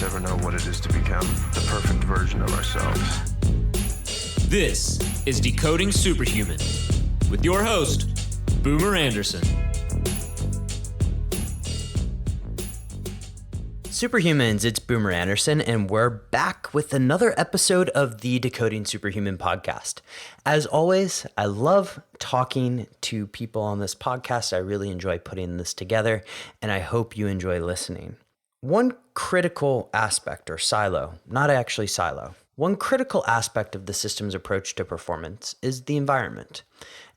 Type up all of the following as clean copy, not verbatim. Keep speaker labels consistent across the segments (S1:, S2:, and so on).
S1: ever know what it is to become the perfect version of ourselves.
S2: This is Decoding Superhuman with your host, Boomer Anderson.
S3: Superhumans, it's Boomer Anderson, and we're back with another episode of the Decoding Superhuman podcast. As always, I love talking to people on this podcast. I really enjoy putting this together, and I hope you enjoy listening. One critical aspect, or silo, not actually silo, one critical aspect of the system's approach to performance is the environment.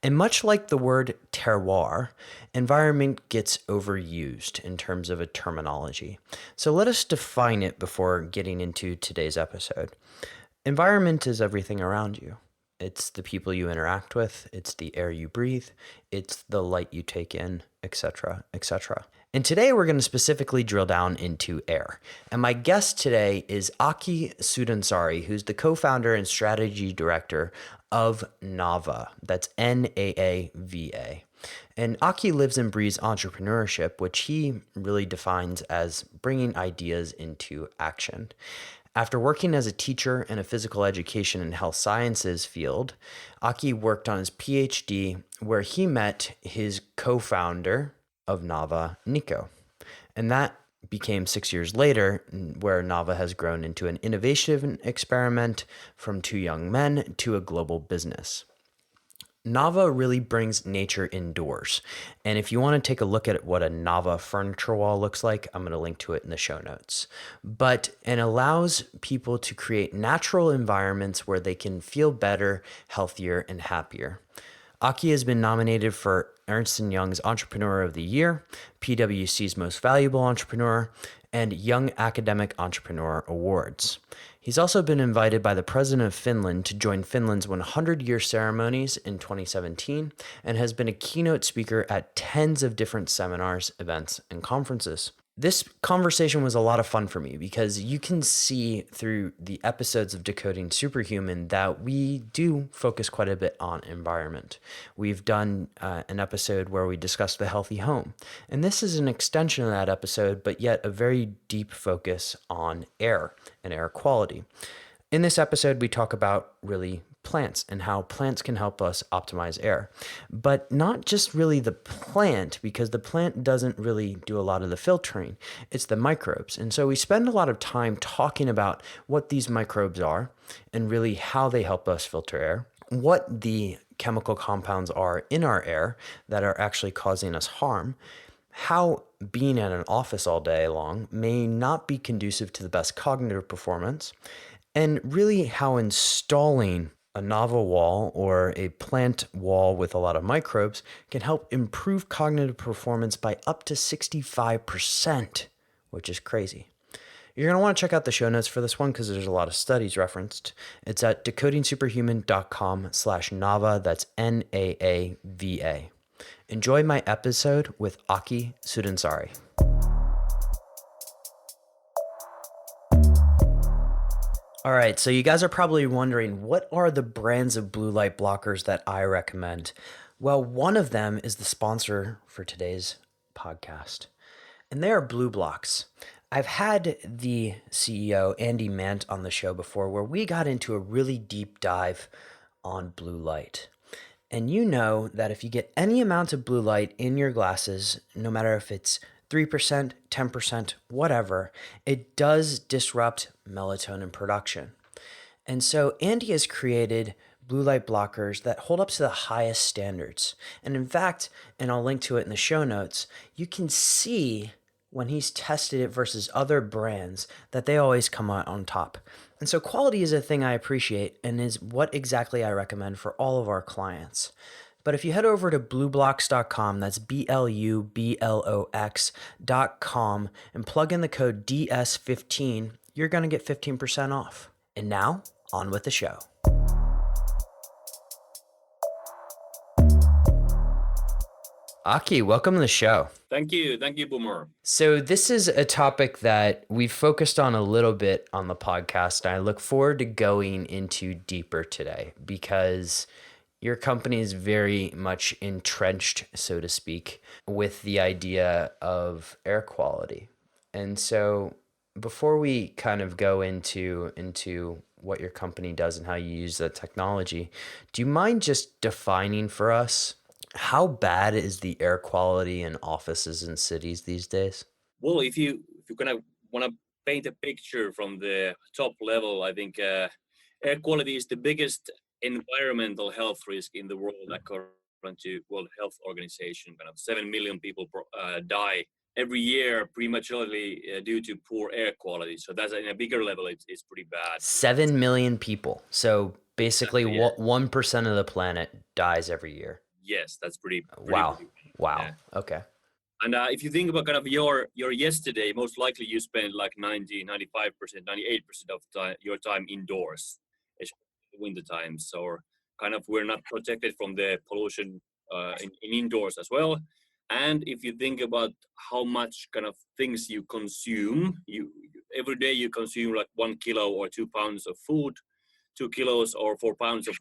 S3: And much like the word terroir, environment gets overused in terms of a terminology. So let us define it before getting into today's episode. Environment is everything around you. It's the people you interact with, it's the air you breathe, it's the light you take in, etc., etc. And today we're going to specifically drill down into air. And my guest today is Aki Soudunsaari, who's the co-founder and strategy director of Nava. That's Naava. And Aki lives and breathes entrepreneurship, which he really defines as bringing ideas into action. After working as a teacher in a physical education and health sciences field, Aki worked on his PhD where he met his co-founder of Nava, Nico. And that became 6 years later, where Nava has grown into an innovation experiment from two young men to a global business. Nava really brings nature indoors. And if you want to take a look at what a Nava furniture wall looks like, I'm going to link to it in the show notes. But it allows people to create natural environments where they can feel better, healthier, and happier. Aki has been nominated for Ernst & Young's Entrepreneur of the Year, PwC's Most Valuable Entrepreneur, and Young Academic Entrepreneur Awards. He's also been invited by the President of Finland to join Finland's 100-year ceremonies in 2017 and has been a keynote speaker at tens of different seminars, events, and conferences. This conversation was a lot of fun for me because you can see through the episodes of Decoding Superhuman that we do focus quite a bit on environment. We've done an episode where we discussed the healthy home, and this is an extension of that episode, but yet a very deep focus on air and air quality. In this episode, we talk about really plants and how plants can help us optimize air, but not just really the plant, because the plant doesn't really do a lot of the filtering. It's the microbes. And so we spend a lot of time talking about what these microbes are and really how they help us filter air, what the chemical compounds are in our air that are actually causing us harm, how being at an office all day long may not be conducive to the best cognitive performance, and really how installing a Nava wall or a plant wall with a lot of microbes can help improve cognitive performance by up to 65%, which is crazy. You're going to want to check out the show notes for this one because there's a lot of studies referenced. It's at decodingsuperhuman.com/Nava. That's Naava. Enjoy my episode with Aki Soudunsaari. All right, so you guys are probably wondering, what are the brands of blue light blockers that I recommend? Well, one of them is the sponsor for today's podcast, and they are BlueBlox. I've had the CEO, Andy Mant, on the show before where we got into a really deep dive on blue light. And you know that if you get any amount of blue light in your glasses, no matter if it's 3%, 10%, whatever, it does disrupt melatonin production. And so Andy has created blue light blockers that hold up to the highest standards. And in fact, and I'll link to it in the show notes, you can see when he's tested it versus other brands that they always come out on top. And so quality is a thing I appreciate and is what exactly I recommend for all of our clients. But if you head over to blueblox.com, that's BLUBLOX.com, and plug in the code DS15, you're going to get 15% off. And now, on with the show. Aki, welcome to the show.
S4: Thank you, Boomer.
S3: So this is a topic that we've focused on a little bit on the podcast, and I look forward to going into deeper today because your company is very much entrenched, so to speak, with the idea of air quality. And so before we kind of go into what your company does and how you use that technology, do you mind just defining for us how bad is the air quality in offices and cities these days?
S4: Well, if you kind of want to paint a picture from the top level, I think air quality is the biggest environmental health risk in the world, according to World Health Organization. Kind of 7 million people die every year prematurely due to poor air quality. So that's in a bigger level, it's pretty bad.
S3: 7 million people. So basically,
S4: Exactly, yeah.
S3: 1% of the planet dies every year.
S4: Yes, that's pretty.
S3: Wow.
S4: Big.
S3: Wow.
S4: Yeah.
S3: Okay.
S4: And if you think about kind of your yesterday, most likely you spend like 90, 95%, 98% of your time indoors, especially in winter times. So kind of we're not protected from the pollution in indoors as well. And if you think about how much kind of things you consume, you every day you consume like 1 kilo or 2 pounds of food, 2 kilos or 4 pounds of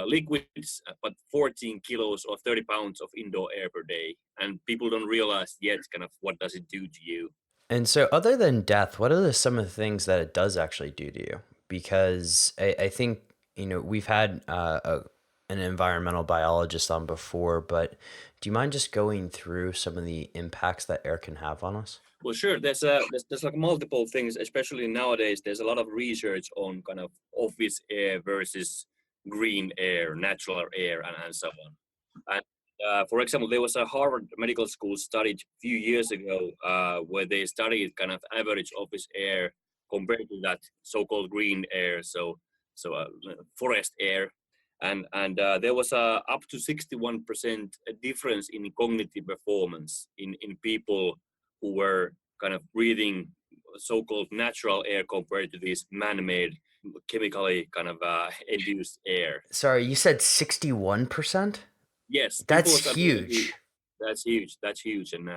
S4: liquids, but 14 kilos or 30 pounds of indoor air per day. And people don't realize yet kind of what does it do to you.
S3: And so, other than death, what are some of the things that it does actually do to you? Because I think, we've had an environmental biologist on before, but do you mind just going through some of the impacts that air can have on us?
S4: Well, sure. There's like multiple things, especially nowadays. There's a lot of research on kind of office air versus green air, natural air, and so on. And for example, there was a Harvard Medical School study a few years ago where they studied kind of average office air compared to that so-called green air, so forest air, and there was a up to 61% difference in cognitive performance in people who were kind of breathing so-called natural air compared to this man-made chemically kind of induced air.
S3: Sorry, you said 61%?
S4: Yes,
S3: That's
S4: people's ability.
S3: huge.
S4: That's huge. That's huge, and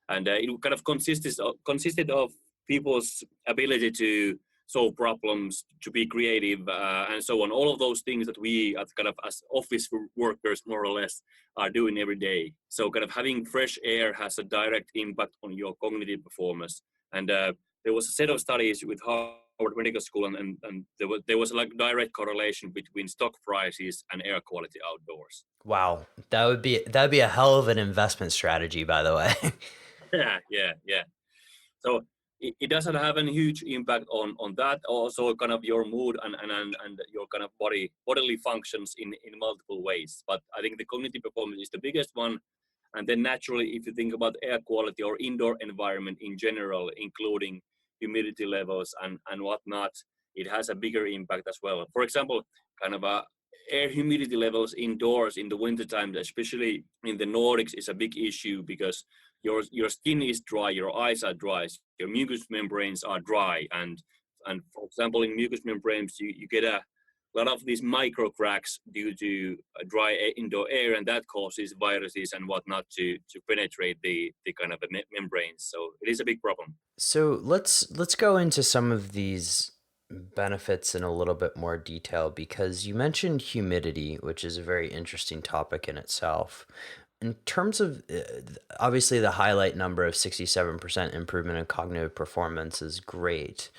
S4: it kind of consisted of people's ability to solve problems, to be creative, and so on. All of those things that we, as office workers, more or less, are doing every day. So, kind of having fresh air has a direct impact on your cognitive performance. And there was a set of studies with Harvard Medical School, and there was like direct correlation between stock prices and air quality outdoors.
S3: Wow, that'd be a hell of an investment strategy, by the way.
S4: Yeah. So it doesn't have a huge impact on that. Also, kind of your mood and your kind of bodily functions in multiple ways. But I think the cognitive performance is the biggest one. And then naturally, if you think about air quality or indoor environment in general, including humidity levels and whatnot, it has a bigger impact as well. For example, kind of air humidity levels indoors in the wintertime, especially in the Nordics, is a big issue because your skin is dry, your eyes are dry, your mucous membranes are dry, and for example, in mucous membranes, you get a lot of these micro cracks due to dry indoor air, and that causes viruses and whatnot to penetrate the kind of membranes. So it is a big problem.
S3: So let's go into some of these benefits in a little bit more detail, because you mentioned humidity, which is a very interesting topic in itself. In terms of obviously the highlight number of 67% improvement in cognitive performance is great.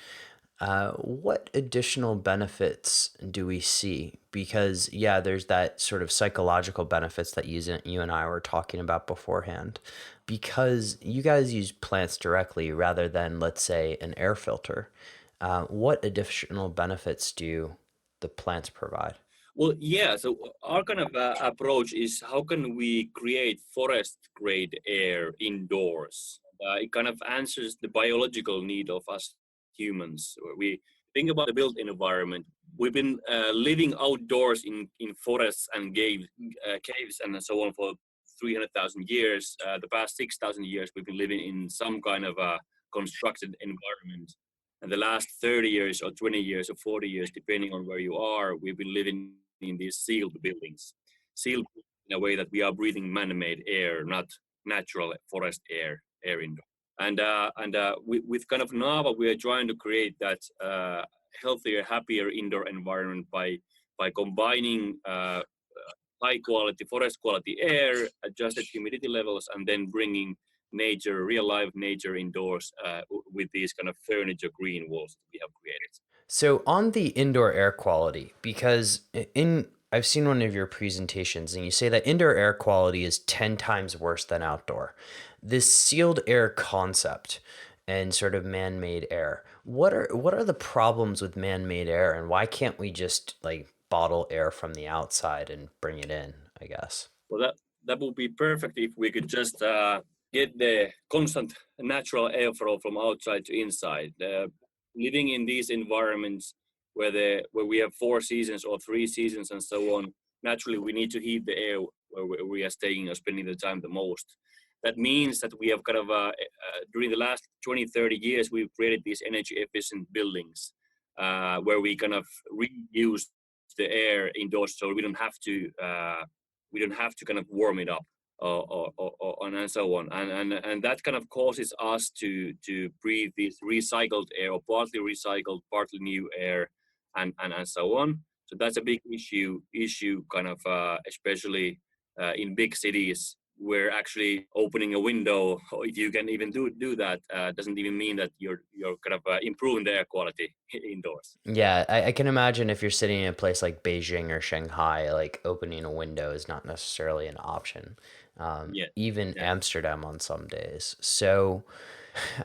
S3: What additional benefits do we see? Because there's that sort of psychological benefits that you and I were talking about beforehand. Because you guys use plants directly rather than, let's say, an air filter. What additional benefits do the plants provide?
S4: Well, yeah. So our kind of approach is how can we create forest-grade air indoors? It kind of answers the biological need of us humans. We think about the built environment. We've been living outdoors in forests and caves and so on for 300,000 years. The past 6,000 years, we've been living in some kind of a constructed environment. And the last 30 years or 20 years or 40 years, depending on where you are, we've been living in these sealed buildings. Sealed in a way that we are breathing man-made air, not natural forest air indoor. And with kind of Nava, we are trying to create that healthier, happier indoor environment by combining high quality, forest quality air, adjusted humidity levels, and then bringing nature, real life nature indoors with these kind of furniture green walls that we have created.
S3: So on the indoor air quality, because I've seen one of your presentations and you say that indoor air quality is 10 times worse than outdoor. This sealed air concept and sort of man-made air. What are the problems with man-made air, and why can't we just like bottle air from the outside and bring it in, I guess?
S4: Well, that would be perfect if we could just get the constant natural airflow from outside to inside. Living in these environments where we have 4 seasons or 3 seasons and so on, naturally we need to heat the air where we are staying or spending the time the most. That means that we have kind of during the last 20-30 years we've created these energy efficient buildings where we kind of reuse the air indoors, so we don't have to kind of warm it up and so on, and that kind of causes us to breathe this recycled air, or partly recycled, partly new air, and so on. So that's a big issue kind of especially in big cities, where actually opening a window, or if you can even do that, doesn't even mean that you're kind of improving the air quality indoors.
S3: Yeah, I can imagine if you're sitting in a place like Beijing or Shanghai, like opening a window is not necessarily an option.
S4: Yeah,
S3: Even
S4: yeah.
S3: Amsterdam on some days. So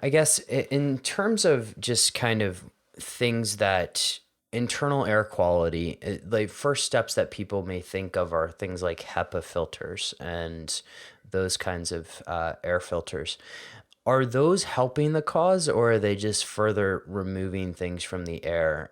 S3: I guess in terms of just kind of things that internal air quality, like first steps that people may think of are things like HEPA filters and those kinds of air filters. Are those helping the cause, or are they just further removing things from the air?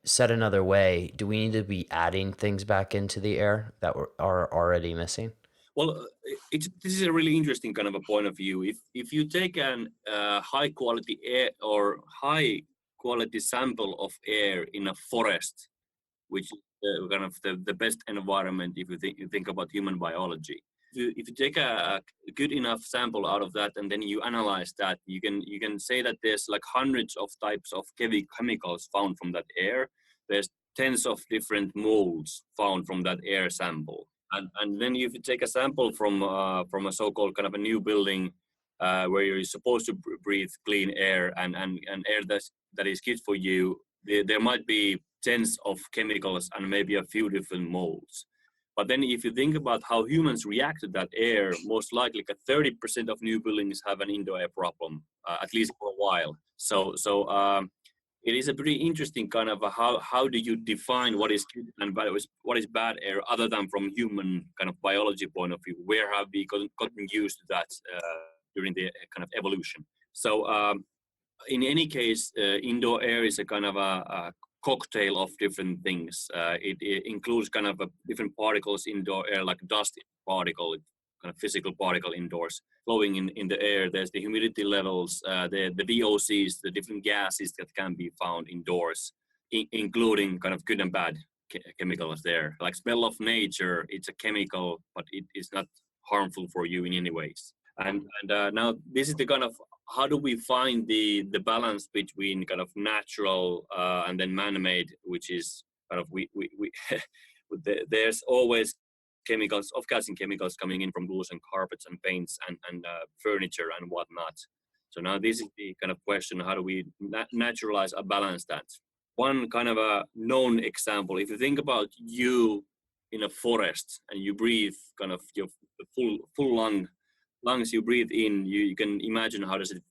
S3: Said another way, do we need to be adding things back into the air that are already missing?
S4: Well, this is a really interesting kind of a point of view. If you take an high quality air or high quality sample of air in a forest, which is kind of the best environment if you think about human biology. If you take a good enough sample out of that and then you analyze that, you can say that there's like hundreds of types of chemicals found from that air. There's tens of different molds found from that air sample. And then if you take a sample from a so-called kind of a new building where you're supposed to breathe clean air and air that is good for you, there might be tens of chemicals and maybe a few different molds. But then if you think about how humans react to that air, most likely 30% of new buildings have an indoor air problem, at least for a while. So it is a pretty interesting kind of how do you define what is good and what is bad air, other than from human kind of biology point of view? Where have we gotten used to that during the kind of evolution? So in any case, indoor air is a kind of a cocktail of different things. It includes kind of different particles indoor air, like dust particle, kind of physical particle indoors flowing in the air. There's the humidity levels, the VOCs, the different gases that can be found indoors, including kind of good and bad chemicals there. Like smell of nature, it's a chemical, but it is not harmful for you in any ways. And now this is the kind of, how do we find the balance between kind of natural and then man-made, which is kind of we there's always chemicals, off-gassing chemicals coming in from glues and carpets and paints and furniture and whatnot. So now this is the kind of question: how do we naturalize or balance that? One kind of a known example: if you think about you in a forest and you breathe kind of your full lungs, you breathe in, you can imagine how does it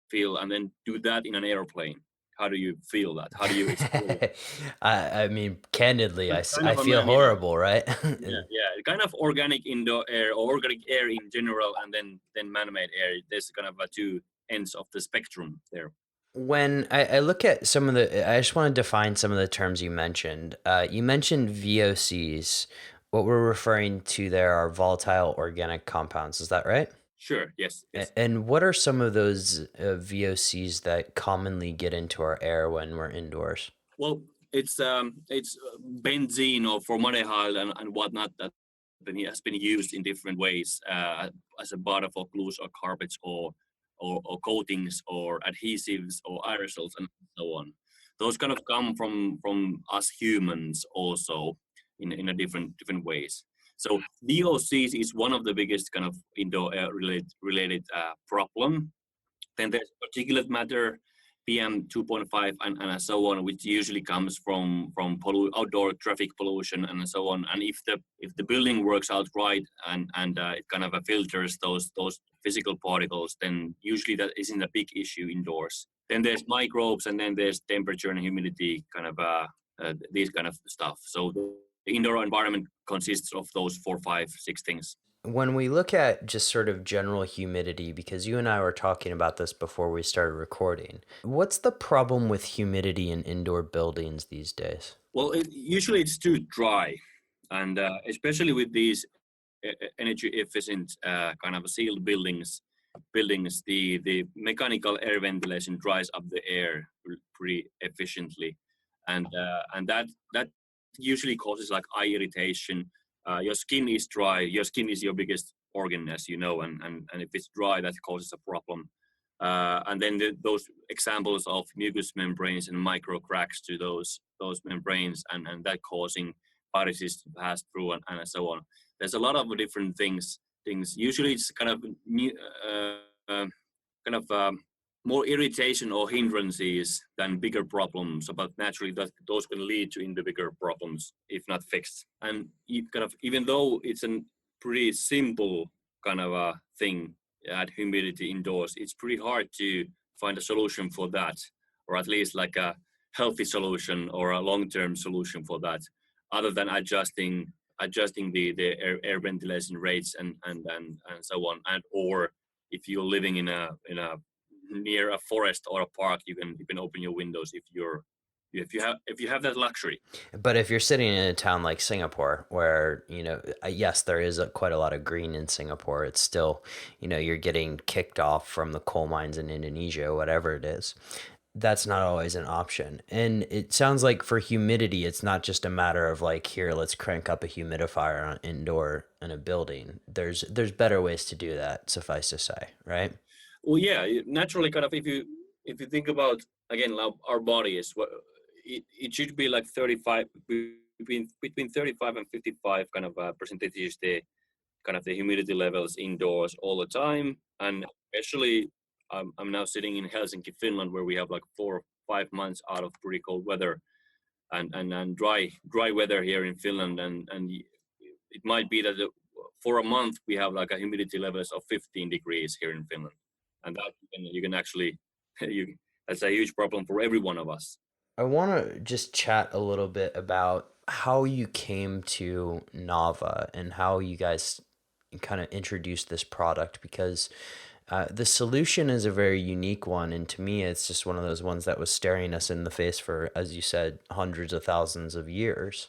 S4: feel, and then do that in an airplane. How do you feel that? How do you experience?
S3: I mean, candidly,
S4: That's kind
S3: I
S4: of a
S3: feel
S4: man, yeah.
S3: horrible, right?
S4: Yeah, kind of organic indoor air or organic air in general, and then man-made air. There's kind of two ends of the spectrum there.
S3: When I look at some of I just want to define some of the terms you mentioned. You mentioned VOCs. What we're referring to there are volatile organic compounds. Is that right?
S4: Sure. Yes.
S3: And what are some of those VOCs that commonly get into our air when we're indoors?
S4: Well, it's benzene or formaldehyde and whatnot that has been used in different ways as a butter for glues or carpets or coatings or adhesives or aerosols and so on. Those kind of come from us humans also in a different ways. So VOCs is one of the biggest kind of indoor air related problem. Then there's particulate matter, PM 2.5, and so on, which usually comes from outdoor traffic pollution and so on. And if the building works out right and it kind of filters those physical particles, then usually that isn't a big issue indoors. Then there's microbes, and then there's temperature and humidity, kind of these kind of stuff. So the indoor environment consists of those 4, 5, 6 things.
S3: When we look at just sort of general humidity, because you and I were talking about this before we started recording, what's the problem with humidity in indoor buildings these days?
S4: Well, usually it's too dry, and especially with these energy efficient kind of sealed buildings, the mechanical air ventilation dries up the air pretty efficiently, and that usually causes like eye irritation. Your skin is dry. Your skin is your biggest organ, as you know, and if it's dry, that causes a problem. And then those examples of mucous membranes and micro cracks to those membranes, and that causing viruses to pass through and so on. There's a lot of different things. Usually, it's kind of more irritation or hindrances than bigger problems, but naturally those can lead to the bigger problems if not fixed. And even though it's a pretty simple kind of a thing at humidity indoors, it's pretty hard to find a solution for that, or at least like a healthy solution or a long-term solution for that, other than adjusting the air ventilation rates and so on, and or if you're living in a near a forest or a park, you can open your windows if you have that luxury.
S3: But if you're sitting in a town like Singapore, where, yes, there is quite a lot of green in Singapore, it's still, you're getting kicked off from the coal mines in Indonesia, whatever it is. That's not always an option. And it sounds like for humidity, it's not just a matter of like, here, let's crank up a humidifier on indoor in a building. There's better ways to do that, suffice to say, right?
S4: Well, yeah, naturally, kind of if you think about again our bodies, it should be like 35 between 35 and 55 kind of percentages the kind of the humidity levels indoors all the time, and especially I'm now sitting in Helsinki, Finland, where we have like 4 or 5 months out of pretty cold weather, and dry weather here in Finland, and it might be that for a month we have like a humidity levels of 15 degrees here in Finland, and that you can actually that's a huge problem for every one of us.
S3: I want to just chat a little bit about how you came to Nava and how you guys kind of introduced this product, because the solution is a very unique one. And to me, it's just one of those ones that was staring us in the face for, as you said, hundreds of thousands of years.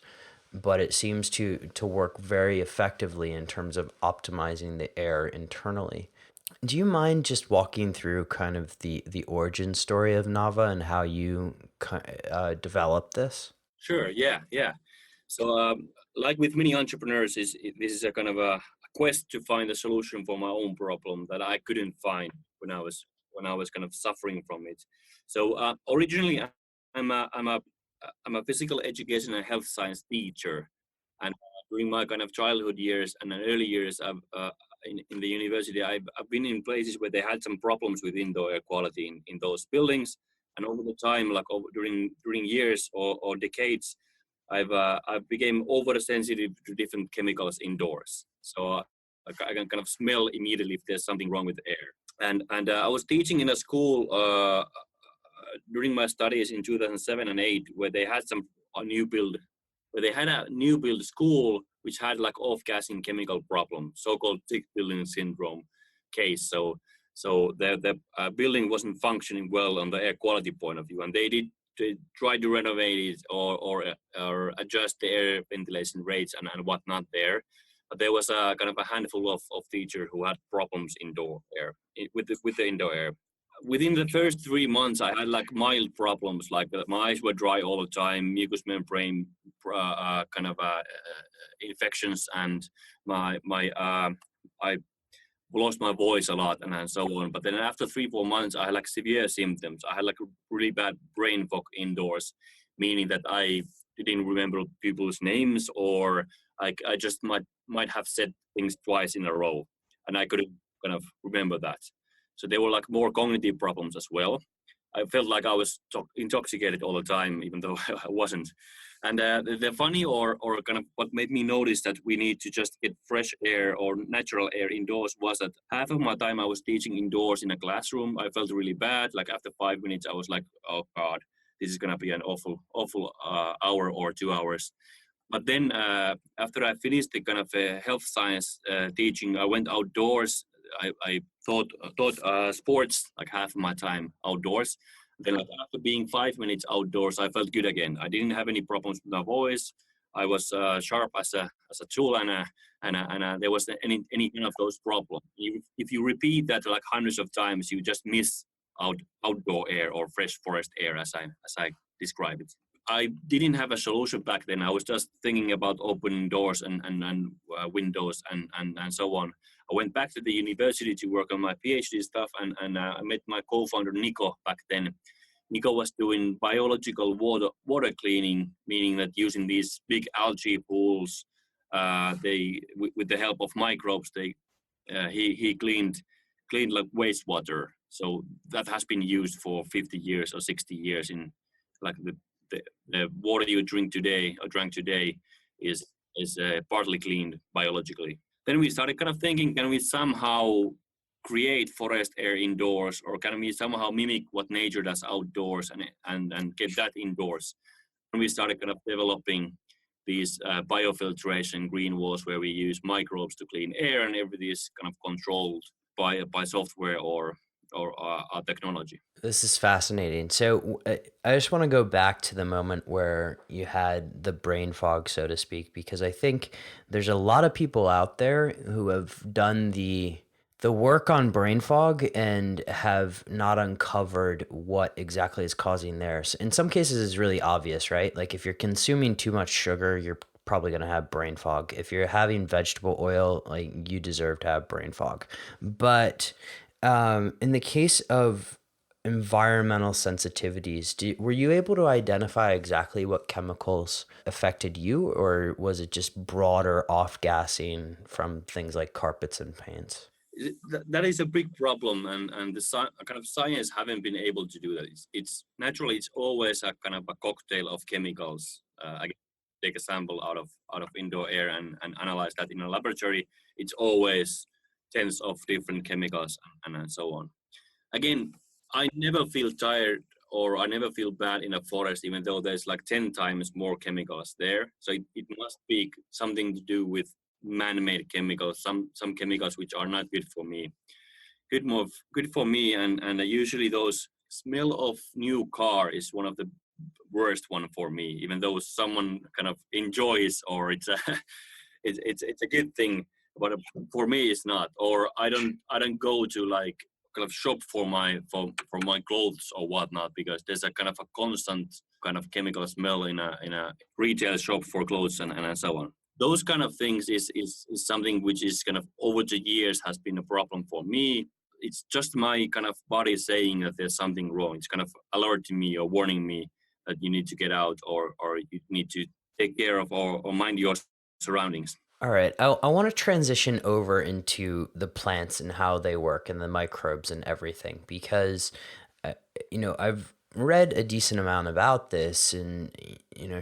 S3: But it seems to work very effectively in terms of optimizing the air internally. Do you mind just walking through kind of the origin story of Nava and how you developed this?
S4: Sure. Yeah. So like with many entrepreneurs, this is a kind of a quest to find a solution for my own problem that I couldn't find when I was kind of suffering from it. So originally, I'm a physical education and health science teacher, and during my kind of childhood years and early years, in the university, I've been in places where they had some problems with indoor air quality in those buildings, and over the time, like during years or decades, I've became oversensitive to different chemicals indoors. So I can kind of smell immediately if there's something wrong with the air. And I was teaching in a school during my studies in 2007 and 8, where they had a new build school which had like off-gassing chemical problem, so-called thick building syndrome case. So the building wasn't functioning well on the air quality point of view, and they tried to renovate it or adjust the air ventilation rates and whatnot there. But there was a kind of a handful of teachers who had problems indoor air with the indoor air. Within the first 3 months, I had like mild problems, like my eyes were dry all the time, mucous membrane kind of infections, and I lost my voice a lot and so on. But then after 3-4 months, I had like severe symptoms. I had like a really bad brain fog indoors, meaning that I didn't remember people's names, or I just my might have said things twice in a row, and I couldn't kind of remember that. So there were like more cognitive problems as well. I felt like I was intoxicated all the time, even though I wasn't. And the funny or kind of what made me notice that we need to just get fresh air or natural air indoors was that half of my time I was teaching indoors in a classroom. I felt really bad. Like after 5 minutes, I was like, oh God, this is going to be an awful hour or 2 hours. But then after I finished the kind of health science teaching, I went outdoors. I taught sports like half of my time outdoors. Then like after being 5 minutes outdoors, I felt good again. I didn't have any problems with my voice. I was sharp as a tool, and there wasn't any kind of those problems. If you repeat that like hundreds of times, you just miss outdoor air or fresh forest air, as I describe it. I didn't have a solution back then. I was just thinking about opening doors and windows and so on. I went back to the university to work on my PhD stuff, and I met my co-founder Nico back then. Nico was doing biological water cleaning, meaning that using these big algae pools, with the help of microbes, he cleaned like wastewater. So that has been used for 50 years or 60 years in like the water you drank today is partly cleaned biologically. Then we started kind of thinking, can we somehow create forest air indoors, or can we somehow mimic what nature does outdoors and get that indoors? And we started kind of developing these biofiltration green walls where we use microbes to clean air, and everything is kind of controlled by software or our technology.
S3: This is fascinating. So I just want to go back to the moment where you had the brain fog, so to speak, because I think there's a lot of people out there who have done the work on brain fog and have not uncovered what exactly is causing theirs. In some cases, it's really obvious, right? Like if you're consuming too much sugar, you're probably going to have brain fog. If you're having vegetable oil, like you deserve to have brain fog. But in the case of environmental sensitivities, were you able to identify exactly what chemicals affected you, or was it just broader off-gassing from things like carpets and paints?
S4: That is a big problem, and the kind of science haven't been able to do that. It's naturally it's always a kind of a cocktail of chemicals. I take a sample out of indoor air and analyze that in a laboratory. It's always tens of different chemicals and so on. Again, I never feel tired or I never feel bad in a forest, even though there's like 10 times more chemicals there. So it must be something to do with man-made chemicals, some chemicals which are not good for me. Good for me, and usually those smell of new car is one of the worst one for me, even though someone kind of enjoys or it's a it's a good thing, but for me it's not. Or I don't go to like kind of shop for my clothes or whatnot, because there's a kind of a constant kind of chemical smell in a retail shop for clothes and so on. Those kind of things is something which is kind of over the years has been a problem for me. It's just my kind of body saying that there's something wrong. It's kind of alerting me or warning me that you need to get out or you need to take care of or mind your surroundings.
S3: All right. I want to transition over into the plants and how they work and the microbes and everything, because, I've read a decent amount about this, and,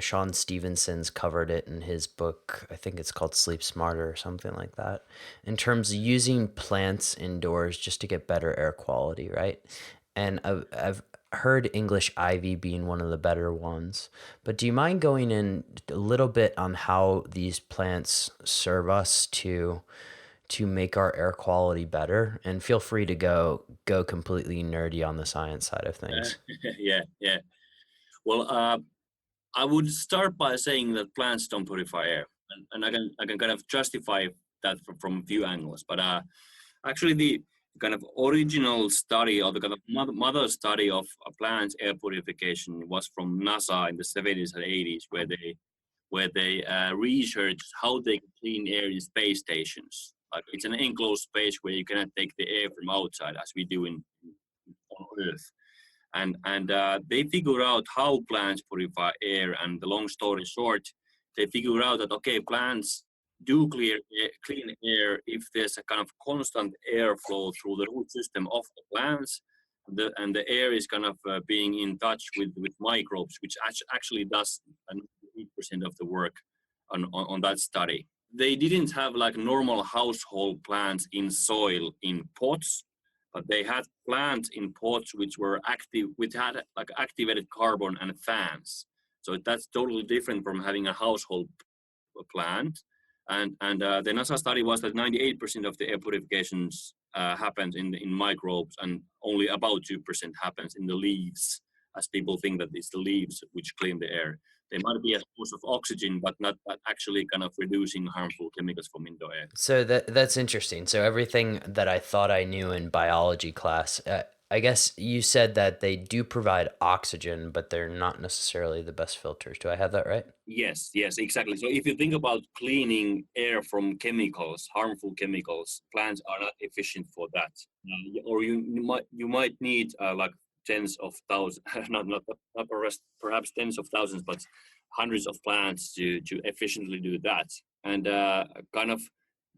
S3: Sean Stevenson's covered it in his book. I think it's called Sleep Smarter or something like that, in terms of using plants indoors just to get better air quality, right? And I've heard English ivy being one of the better ones, but do you mind going in a little bit on how these plants serve us to make our air quality better? And feel free to go completely nerdy on the science side of things.
S4: Yeah. Well, I would start by saying that plants don't purify air, and I can kind of justify that from a few angles. But actually, the kind of original study or the kind of mother study of plants air purification was from NASA in the 70s and 80s, where they researched how they clean air in space stations. Like it's an enclosed space where you cannot take the air from outside as we do on Earth. And they figure out how plants purify air. And the long story short, they figure out that, okay, plants clean air if there's a kind of constant airflow through the root system of the plants, and the air is kind of being in touch with microbes, which actually does 8% of the work on that study. They didn't have like normal household plants in soil in pots, but they had plants in pots which were active, which had like activated carbon and fans. So that's totally different from having a household plant. And the NASA study was that 98% of the air purifications happens in microbes, and only about 2% happens in the leaves, as people think that it's the leaves which clean the air. They might be a source of oxygen, but not actually kind of reducing harmful chemicals from indoor air.
S3: So that's interesting. So everything that I thought I knew in biology class, I guess you said that they do provide oxygen, but they're not necessarily the best filters. Do I have that right?
S4: Yes, exactly. So if you think about cleaning air from chemicals, harmful chemicals, plants are not efficient for that. Or you might need like tens of thousands, not perhaps tens of thousands, but hundreds of plants to efficiently do that. And kind of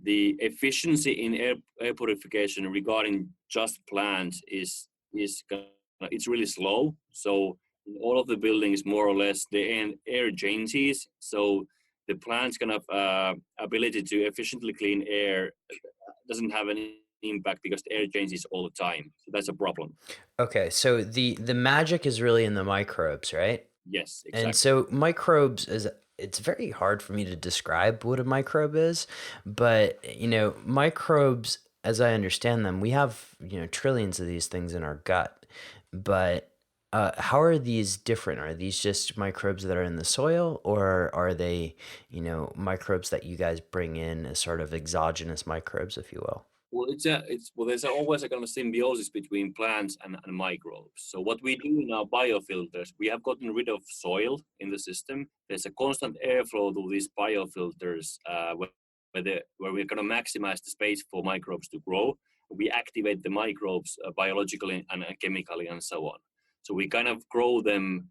S4: the efficiency in air purification regarding just plants is it's really slow. So in all of the buildings, more or less, the air changes. So the plant's kind of ability to efficiently clean air doesn't have any impact because the air changes all the time. So that's a problem.
S3: Okay, so the magic is really in the microbes, right?
S4: Yes,
S3: And
S4: exactly.
S3: so microbes it's very hard for me to describe what a microbe is, but microbes, as I understand them, we have, trillions of these things in our gut. But how are these different? Are these just microbes that are in the soil, or are they, microbes that you guys bring in as sort of exogenous microbes, if you will?
S4: Well, there's always a kind of symbiosis between plants and microbes. So what we do in our biofilters, we have gotten rid of soil in the system. There's a constant airflow through these biofilters where we're going to maximize the space for microbes to grow. We activate the microbes biologically and chemically and so on. So we kind of grow them.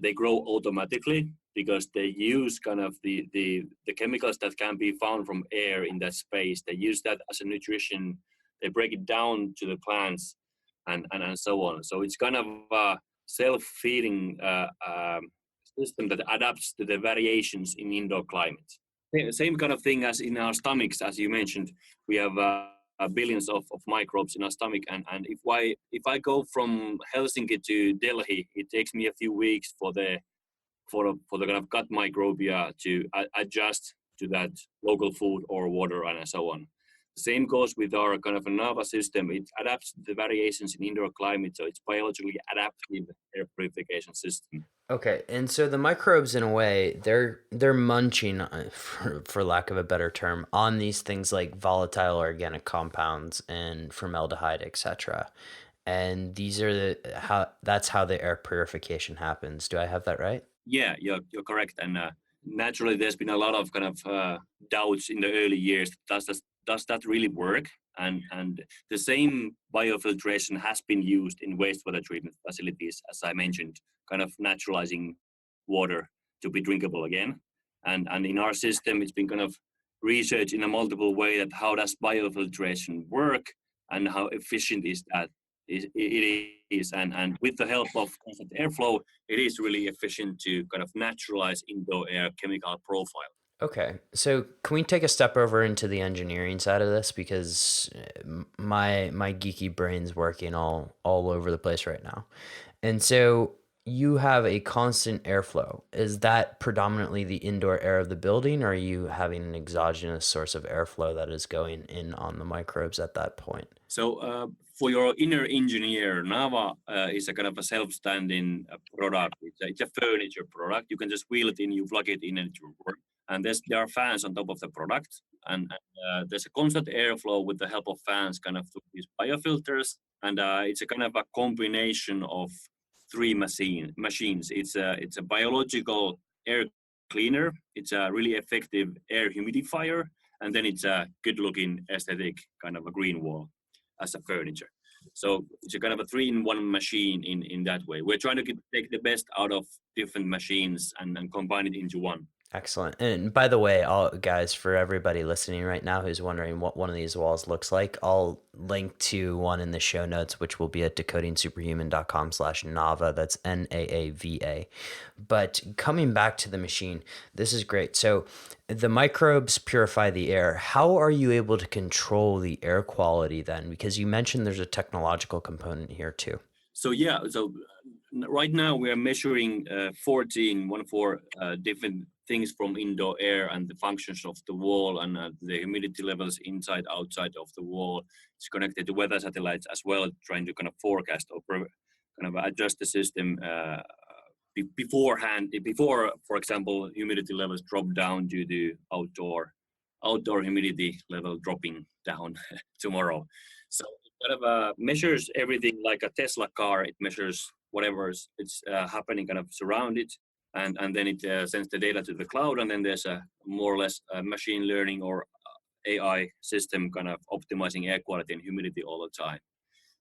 S4: They grow automatically because they use kind of the chemicals that can be found from air in that space. They use that as a nutrition. They break it down to the plants and so on. So it's kind of a self-feeding system that adapts to the variations in indoor climate. Same kind of thing as in our stomachs, as you mentioned. We have billions of microbes in our stomach, and if I go from Helsinki to Delhi, it takes me a few weeks for the kind of gut microbia to adjust to that local food or water and so on. The same goes with our kind of a Nava system. It adapts to the variations in indoor climate, so it's biologically adaptive air purification system.
S3: Okay, and so the microbes, in a way, they're munching, for lack of a better term, on these things like volatile organic compounds and formaldehyde, etc. And these are that's how the air purification happens. Do I have that right?
S4: Yeah, you're correct. And naturally, there's been a lot of kind of doubts in the early years. Does that really work? And the same biofiltration has been used in wastewater treatment facilities, as I mentioned, kind of naturalizing water to be drinkable again. And in our system, it's been kind of researched in a multiple way that how does biofiltration work and how efficient is that? It is, and with the help of constant airflow, it is really efficient to kind of naturalize indoor air chemical profile.
S3: Okay, so can we take a step over into the engineering side of this, because my geeky brain's working all over the place right now. And so you have a constant airflow. Is that predominantly the indoor air of the building, or are you having an exogenous source of airflow that is going in on the microbes at that point?
S4: So for your inner engineer, Nava is a kind of a self-standing product. It's a furniture product. You can just wheel it in, you plug it in, and it will work. And there are fans on top of the product, and there's a constant airflow with the help of fans, kind of through these biofilters. And it's a kind of a combination of three machines. It's a biological air cleaner. It's a really effective air humidifier, and then it's a good-looking aesthetic kind of a green wall as a furniture. So it's a kind of a 3-in-1 machine in that way. We're trying to take the best out of different machines and combine it into one.
S3: Excellent. And by the way, guys, for everybody listening right now who's wondering what one of these walls looks like, I'll link to one in the show notes, which will be at decodingsuperhuman.com/Nava. That's Naava. But coming back to the machine, this is great. So the microbes purify the air. How are you able to control the air quality then? Because you mentioned there's a technological component here too.
S4: So yeah, right now we are measuring 14 different things from indoor air and the functions of the wall and the humidity levels inside, outside of the wall. It's connected to weather satellites as well, trying to kind of forecast or kind of adjust the system beforehand. Before, for example, humidity levels drop down due to outdoor humidity level dropping down tomorrow. So it kind of measures everything like a Tesla car. It measures whatever's it's happening kind of surround it, and then it sends the data to the cloud, and then there's a more or less machine learning or AI system kind of optimizing air quality and humidity all the time.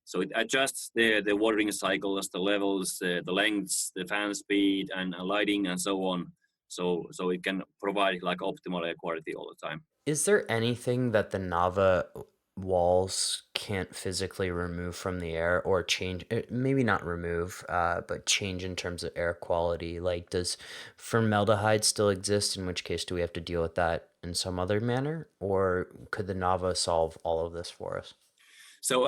S4: So it adjusts the watering cycles, the levels, the lengths, the fan speed, and lighting, and so on. So it can provide like optimal air quality all the time.
S3: Is there anything that the Nava walls can't physically remove from the air or change? Maybe not remove, but change in terms of air quality. Like, does formaldehyde still exist? In which case, do we have to deal with that in some other manner, or could the Nava solve all of this for us?
S4: So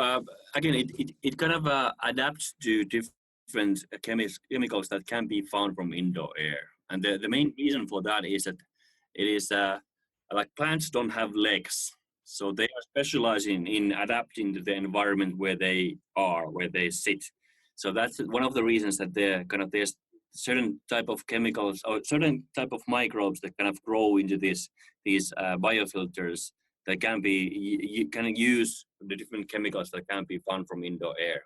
S4: again, it kind of adapts to different chemicals that can be found from indoor air. And the main reason for that is that it is like plants don't have legs. So they are specializing in adapting to the environment where they are, where they sit. So that's one of the reasons that there's certain type of chemicals or certain type of microbes that kind of grow into these biofilters that can be, you can use the different chemicals that can be found from indoor air.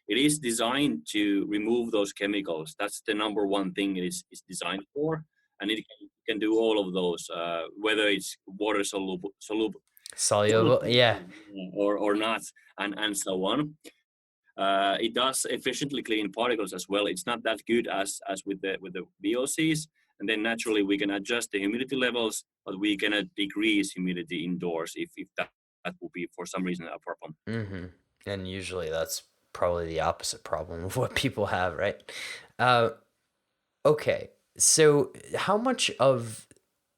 S4: It is designed to remove those chemicals. That's the number one thing it is designed for. And it can do all of those, whether it's water soluble
S3: Yeah.
S4: or not, and so on. It does efficiently clean particles as well. It's not that good as with the VOCs, and then naturally we can adjust the humidity levels, but we cannot decrease humidity indoors if that would be for some reason a problem.
S3: Mm-hmm. And usually that's probably the opposite problem of what people have, right? Okay, so how much of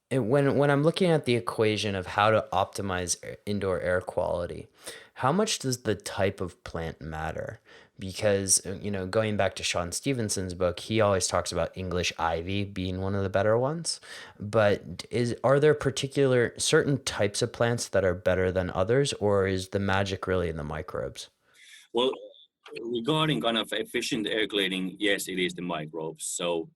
S3: when I'm looking at the equation of how to optimize indoor air quality, how much does the type of plant matter? Because going back to Sean Stevenson's book, he always talks about English ivy being one of the better ones. But are there particular certain types of plants that are better than others, or is the magic really in the microbes?
S4: Well, regarding kind of efficient air cleaning, yes, it is the microbes. So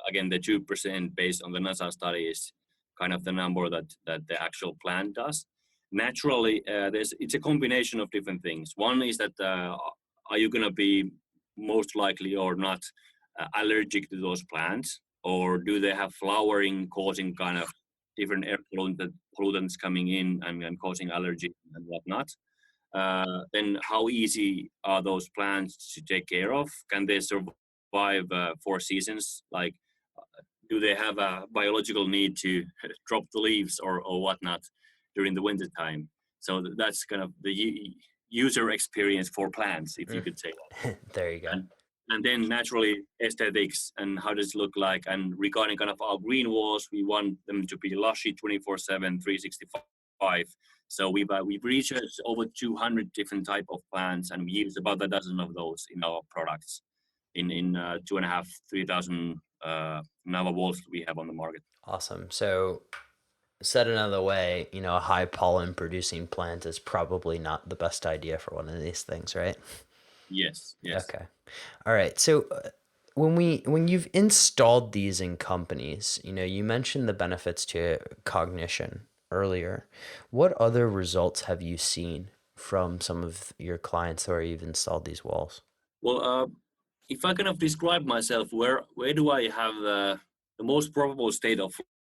S4: again, the 2% based on the NASA study is kind of the number that the actual plant does. Naturally, it's a combination of different things. One is that are you going to be most likely or not allergic to those plants, or do they have flowering causing kind of different air pollutants coming in and causing allergy and whatnot? Then how easy are those plants to take care of? Can they survive 4 seasons? Like, do they have a biological need to drop the leaves or whatnot during the winter time? So that's kind of the user experience for plants, if you could say that.
S3: There you go.
S4: And then naturally aesthetics and how does it look like? And regarding kind of our green walls, we want them to be lushy 24/7, 365. So we've researched over 200 different type of plants, and we use about a dozen of those in our products in 2,500, 3,000 Nava walls we have on the market.
S3: Awesome. So said another way, a high pollen producing plant is probably not the best idea for one of these things, right?
S4: Yes.
S3: Okay. All right. So when you've installed these in companies, you mentioned the benefits to cognition earlier. What other results have you seen from some of your clients where you've installed these walls?
S4: Well, if I kind of describe myself, where do I have the most probable state of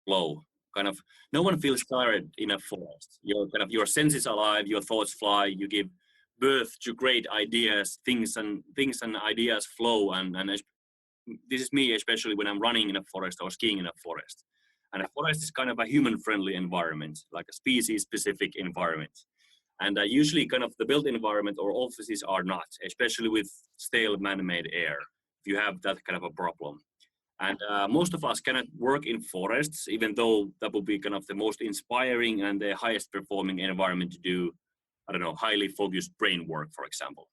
S4: flow? Kind of, no one feels tired in a forest. Your senses alive, your thoughts fly. You give birth to great ideas, things and ideas flow. And this is me, especially when I'm running in a forest or skiing in a forest. And a forest is kind of a human-friendly environment, like a species-specific environment. And usually kind of the built environment or offices are not, especially with stale man-made air, if you have that kind of a problem. And most of us cannot work in forests, even though that would be kind of the most inspiring and the highest performing environment to do, I don't know, highly focused brain work, for example.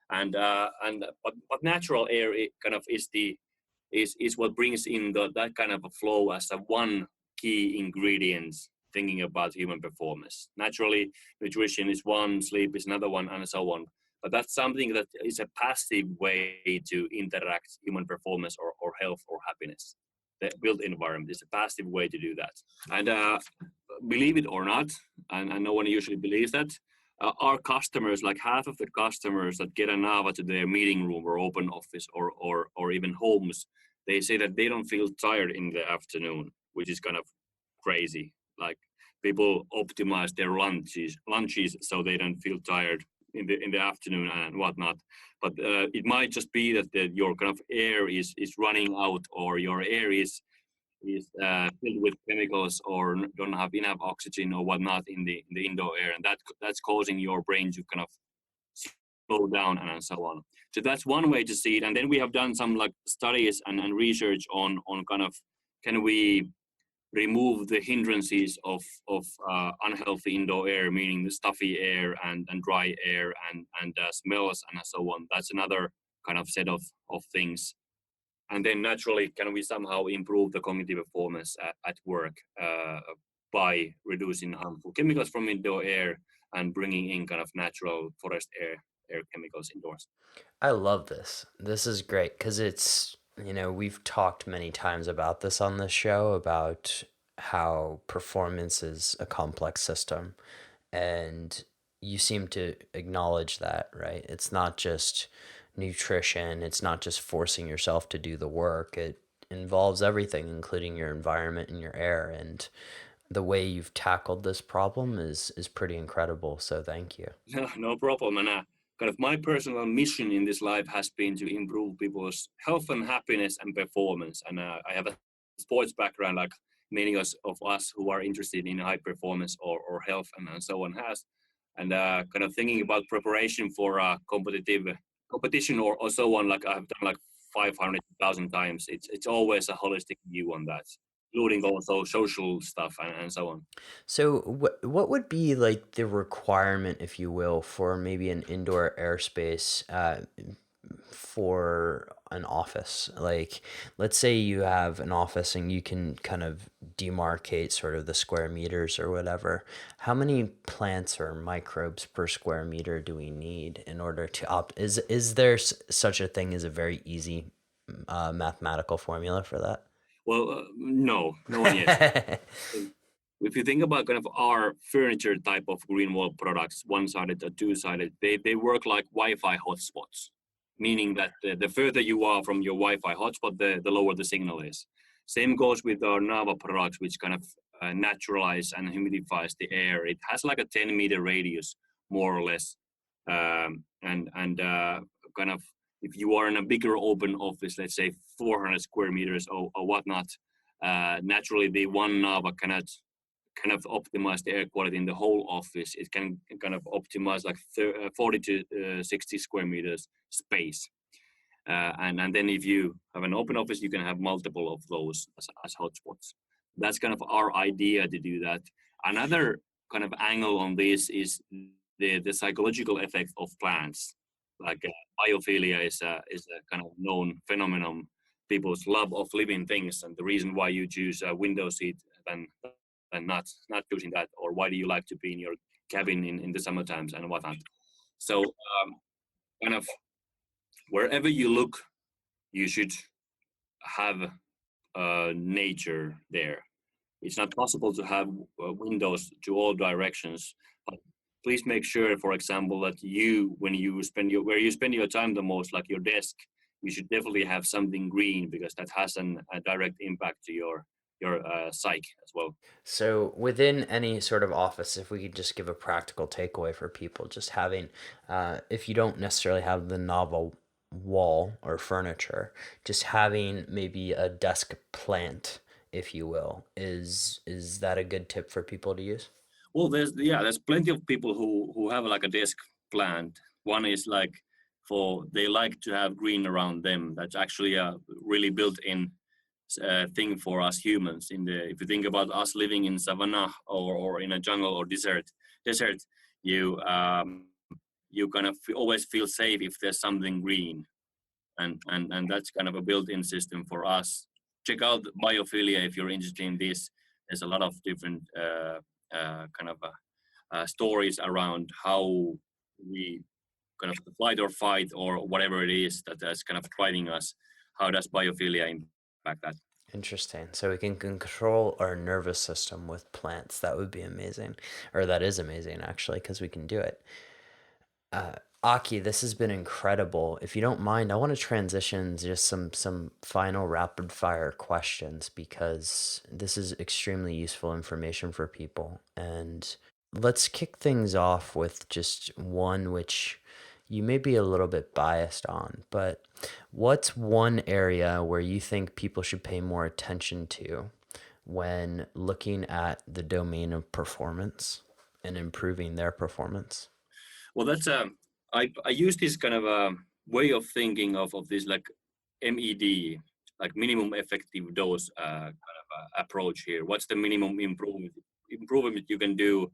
S4: But natural air it kind of is what brings in that kind of a flow as a one key ingredient thinking about human performance. Naturally, nutrition is one, sleep is another one, and so on. But that's something that is a passive way to interact human performance or health or happiness. The built environment is a passive way to do that. And believe it or not, and no one usually believes that, our customers, like half of the customers that get a Nava to their meeting room or open office or even homes, they say that they don't feel tired in the afternoon, which is kind of crazy. Like people optimize their lunches so they don't feel tired in the afternoon and whatnot. But it might just be that your kind of air is running out, or your air is filled with chemicals, or don't have enough oxygen or whatnot in the indoor air, and that's causing your brain to kind of slow down and so on. So that's one way to see it. And then we have done some like studies and research on kind of, can we remove the hindrances of unhealthy indoor air, meaning the stuffy air and dry air and smells and so on. That's another kind of set of things. And then naturally, can we somehow improve the cognitive performance at work by reducing harmful chemicals from indoor air and bringing in kind of natural forest air chemicals indoors?
S3: I love this. This is great because it's, we've talked many times about this on this show, about how performance is a complex system. And you seem to acknowledge that, right? It's not just nutrition, it's not just forcing yourself to do the work. It involves everything, including your environment and your air. And the way you've tackled this problem is pretty incredible. So thank you.
S4: No problem. And kind of my personal mission in this life has been to improve people's health and happiness and performance. And I have a sports background, like many of us who are interested in high performance or health and so on has. And kind of thinking about preparation for a competition or so on, like I've done like 500,000 times. It's always a holistic view on that, including also social stuff and so on.
S3: So what would be like the requirement, if you will, for maybe an indoor airspace for an office? Like, let's say you have an office and you can kind of demarcate sort of the square meters or whatever. How many plants or microbes per square meter do we need in order to is there such a thing as a very easy mathematical formula for that?
S4: Well, no one yet. If you think about kind of our furniture type of green wall products, one-sided or two-sided, they work like Wi-Fi hotspots, meaning that the further you are from your Wi-Fi hotspot, the lower the signal is. Same goes with our Nava products, which kind of naturalize and humidifies the air. It has like a 10-meter radius, more or less, and kind of, if you are in a bigger open office, let's say 400 square meters or whatnot, naturally the one Nava cannot kind of optimize the air quality in the whole office. It can kind of optimize like 40 to 60 square meters space. And then if you have an open office, you can have multiple of those as hotspots. That's kind of our idea to do that. Another kind of angle on this is the psychological effect of plants. Like biophilia is a kind of known phenomenon. People's love of living things, and the reason why you choose a window seat than not choosing that, or why do you like to be in your cabin in the summer times and whatnot. So kind of wherever you look, you should have nature there. It's not possible to have windows to all directions, but please make sure, for example, that when you spend where you spend your time the most, like your desk, you should definitely have something green, because that has a direct impact to your psyche as well.
S3: So within any sort of office, if we could just give a practical takeaway for people, just having, if you don't necessarily have the novel wall or furniture, just having maybe a desk plant if you will. Is that a good tip for people to use?
S4: Well, there's plenty of people who have like a desk plant. One is like they like to have green around them. That's actually a really built-in thing for us humans. If you think about us living in savanna or in a jungle or desert, you kind of always feel safe if there's something green, and that's kind of a built-in system for us. Check out biophilia if you're interested in this. There's a lot of different stories around how we kind of fight or fight or whatever it is that's kind of fighting us. How does biophilia impact that?
S3: Interesting. So we can control our nervous system with plants. That would be amazing. Or that is amazing, actually, because we can do it. Aki, this has been incredible. If you don't mind, I want to transition just some final rapid fire questions because this is extremely useful information for people. And let's kick things off with just one which you may be a little bit biased on, but what's one area where you think people should pay more attention to when looking at the domain of performance and improving their performance?
S4: Well, that's I use this kind of a way of thinking of this like MED, like minimum effective dose approach here. What's the minimum improvement you can do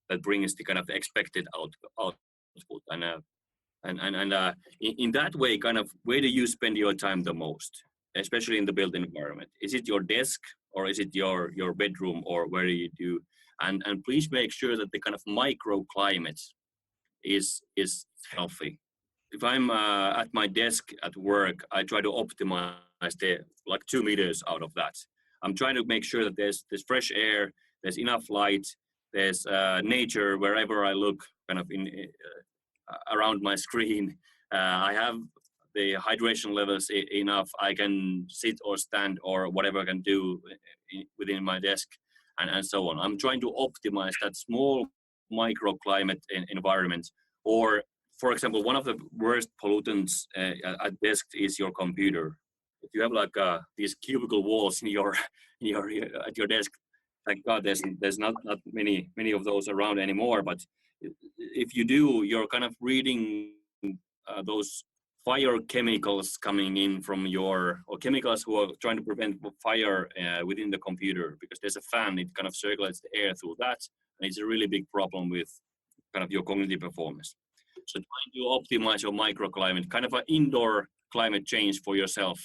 S4: that brings the kind of expected output? And in that way, kind of where do you spend your time the most, especially in the built environment? Is it your desk or is it your bedroom, or where do you do? And please make sure that the kind of microclimate is healthy. If I'm at my desk at work, I try to optimize the like 2 meters out of that. I'm trying to make sure that there's fresh air, there's enough light, there's nature wherever I look, kind of in around my screen. I have the hydration levels enough. I can sit or stand or whatever I can do within my desk, and so on. I'm trying to optimize that small microclimate environment. Or, for example, one of the worst pollutants at desk is your computer. If you have like these cubicle walls in your at your desk, thank God there's not many of those around anymore. But if you do, you're kind of reading those fire chemicals coming in from or chemicals who are trying to prevent fire within the computer, because there's a fan, it kind of circulates the air through that, and it's a really big problem with kind of your cognitive performance. So trying to optimize your microclimate, kind of an indoor climate change for yourself.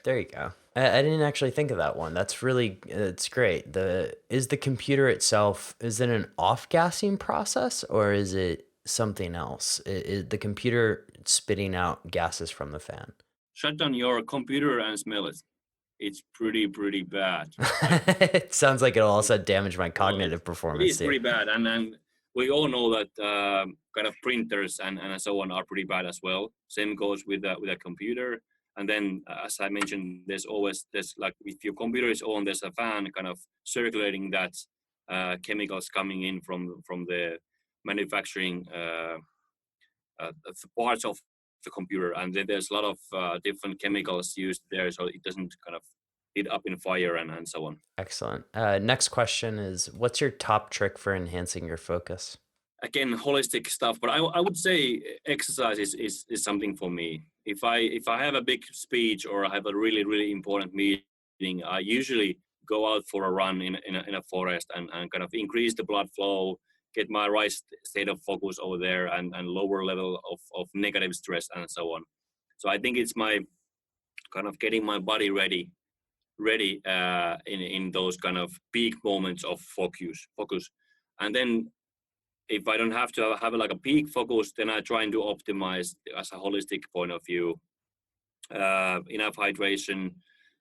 S3: There you go. I didn't actually think of that one. It's great. Is the computer itself, is it an off-gassing process or is it something else? Is the computer spitting out gases from the fan?
S4: Shut down your computer and smell it. It's pretty bad.
S3: It sounds like it'll also damage my cognitive performance.
S4: It is pretty bad, and we all know that kind of printers and so on are pretty bad as well. Same goes with a computer. And then, as I mentioned, there's like if your computer is on, there's a fan kind of circulating that chemicals coming in from the manufacturing parts of the computer, and then there's a lot of different chemicals used there, so it doesn't kind of heat up in fire and so on.
S3: Excellent. Next question is, what's your top trick for enhancing your focus?
S4: Again, holistic stuff, but I would say exercise is something for me. If I have a big speech or I have a really important meeting, I usually go out for a run in a forest and kind of increase the blood flow, get my right state of focus over there, and lower level of negative stress and so on. So I think it's my kind of getting my body ready in those kind of peak moments of focus. And then if I don't have to have like a peak focus, then I try to optimize as a holistic point of view, enough hydration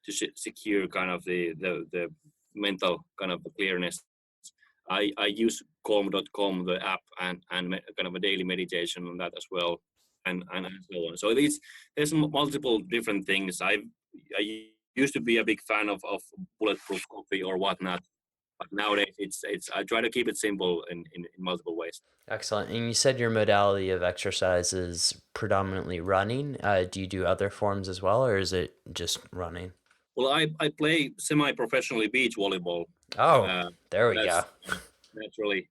S4: to secure kind of the mental kind of clearness. I use calm.com, the app, and kind of a daily meditation on that as well, and so on. So there's multiple different things. I used to be a big fan of bulletproof coffee or whatnot, but nowadays it's I try to keep it simple in multiple ways.
S3: Excellent. And you said your modality of exercise is predominantly running. Do you do other forms as well, or is it just running?
S4: Well, I play semi-professionally beach volleyball.
S3: Oh, there we go.
S4: That's naturally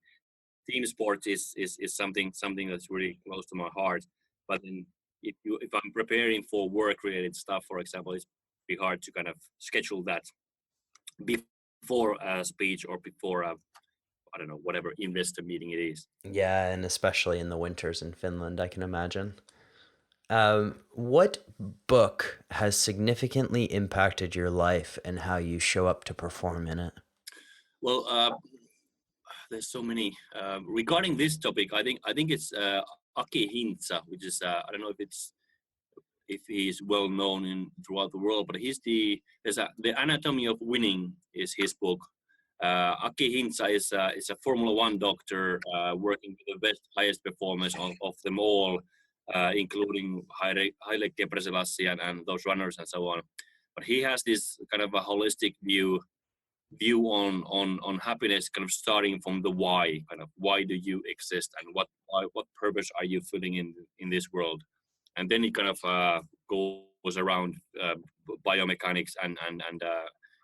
S4: team sports is something that's really close to my heart. But then if I'm preparing for work-related stuff, for example, it's be hard to kind of schedule that before a speech or before a, I don't know, whatever investor meeting it is.
S3: Yeah, and especially in the winters in Finland, I can imagine. What book has significantly impacted your life and how you show up to perform in it?
S4: Well, there's so many regarding this topic. I think it's Aki Hintsa, which is I don't know if he is well known in throughout the world, but the Anatomy of Winning is his book. Aki Hintsa is a Formula One doctor working with the best, highest performers of them all, including Haile Gebrselassie and those runners and so on. But he has this kind of a holistic view on happiness, kind of starting from the why, kind of why do you exist and what purpose are you filling in this world, and then he kind of goes around biomechanics and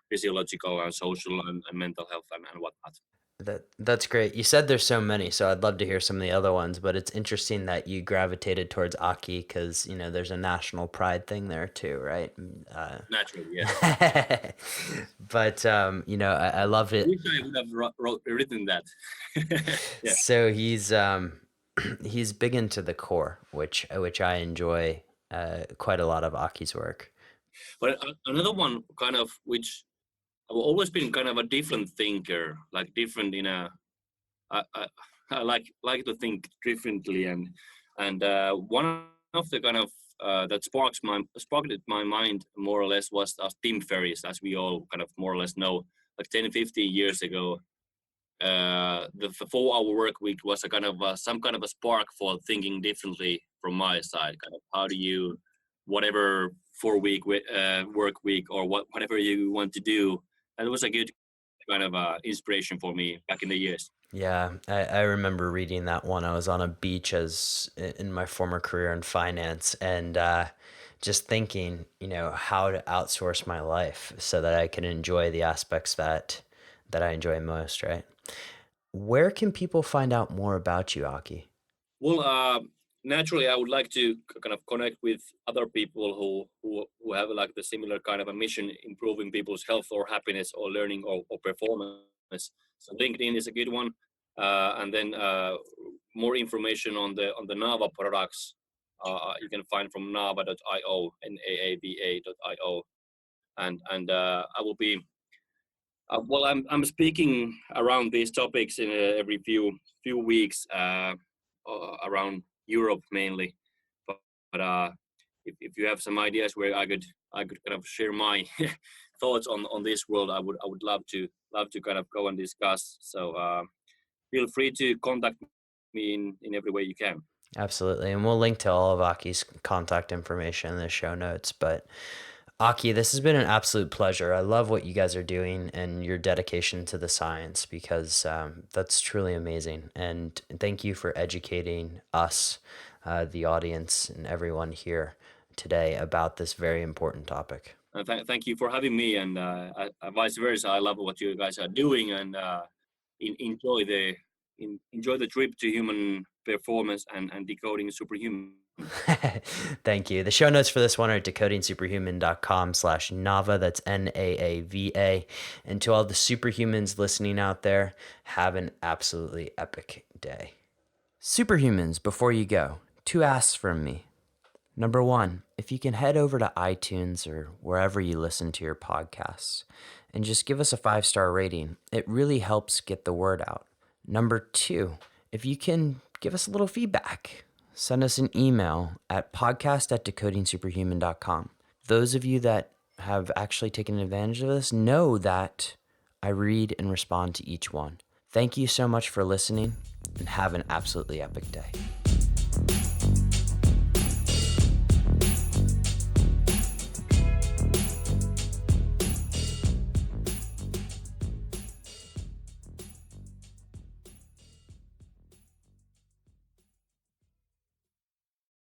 S4: physiological and social and mental health and whatnot.
S3: That's great. You said there's so many, so I'd love to hear some of the other ones, but it's interesting that you gravitated towards Aki because, there's a national pride thing there too, right?
S4: Naturally, yeah.
S3: But, I love
S4: I
S3: it.
S4: wish I would have written that. Yeah.
S3: So he's big into the core, which I enjoy quite a lot of Aki's work.
S4: But another one kind of which I've always been kind of a different thinker, like different in a. I like to think differently, and one of the kind of that sparked my mind more or less was Tim Ferriss, as we all kind of more or less know, like 10, 15 years ago. The 4-hour work week was a kind of some kind of a spark for thinking differently from my side. Kind of how do you, whatever 4-week work week or whatever you want to do. That was a good kind of inspiration for me back in the years.
S3: Yeah, I remember reading that one. I was on a beach in my former career in finance and just thinking, how to outsource my life so that I can enjoy the aspects that I enjoy most, right? Where can people find out more about you, Aki?
S4: Well, naturally, I would like to kind of connect with other people who have like the similar kind of a mission, improving people's health or happiness or learning or performance. So LinkedIn is a good one, and then more information on the Nava products you can find from Naava.io, Naava.io, and I will be. Well, I'm speaking around these topics in every few weeks around Europe mainly, but if you have some ideas where I could kind of share my thoughts on this world, I would love to kind of go and discuss. So feel free to contact me in every way you can.
S3: Absolutely. And we'll link to all of Aki's contact information in the show notes. But Aki, this has been an absolute pleasure. I love what you guys are doing and your dedication to the science because that's truly amazing. And thank you for educating us, the audience, and everyone here today about this very important topic.
S4: Thank you for having me, and vice versa. I love what you guys are doing, and enjoy the trip to human performance and decoding superhuman.
S3: Thank you. The show notes for this one are at decodingsuperhuman.com/Nava. That's Naava. And to all the superhumans listening out there, have an absolutely epic day. Superhumans, before you go, 2 asks from me. Number 1, if you can head over to iTunes or wherever you listen to your podcasts and just give us a 5-star rating, it really helps get the word out. Number 2, if you can give us a little feedback, send us an email at podcast@decodingsuperhuman.com. Those of you that have actually taken advantage of this know that I read and respond to each one. Thank you so much for listening and have an absolutely epic day.